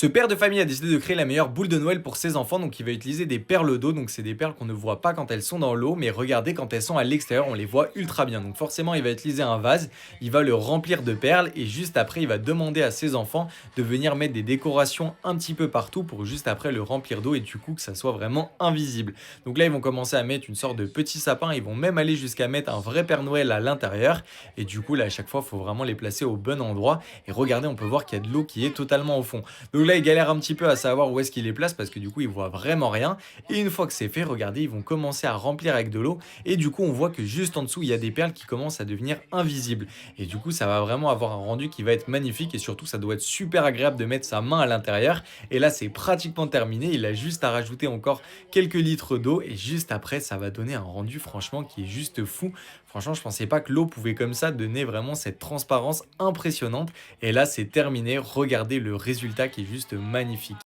Ce père de famille a décidé de créer la meilleure boule de Noël pour ses enfants, donc il va utiliser des perles d'eau, donc c'est des perles qu'on ne voit pas quand elles sont dans l'eau, mais regardez quand elles sont à l'extérieur, on les voit ultra bien. Donc forcément, il va utiliser un vase, il va le remplir de perles et juste après, il va demander à ses enfants de venir mettre des décorations un petit peu partout pour juste après le remplir d'eau et du coup que ça soit vraiment invisible. Donc là, ils vont commencer à mettre une sorte de petit sapin, ils vont même aller jusqu'à mettre un vrai Père Noël à l'intérieur et du coup là, à chaque fois, il faut vraiment les placer au bon endroit et regardez, on peut voir qu'il y a de l'eau qui est totalement au fond. Donc là, il galère un petit peu à savoir où est-ce qu'il les place parce que du coup, il voit vraiment rien. Et une fois que c'est fait, regardez, ils vont commencer à remplir avec de l'eau. Et du coup, on voit que juste en dessous, il y a des perles qui commencent à devenir invisibles. Et du coup, ça va vraiment avoir un rendu qui va être magnifique. Et surtout, ça doit être super agréable de mettre sa main à l'intérieur. Et là, c'est pratiquement terminé. Il a juste à rajouter encore quelques litres d'eau. Et juste après, ça va donner un rendu franchement qui est juste fou. Franchement, je pensais pas que l'eau pouvait comme ça donner vraiment cette transparence impressionnante. Et là, c'est terminé. Regardez le résultat qui est juste magnifique.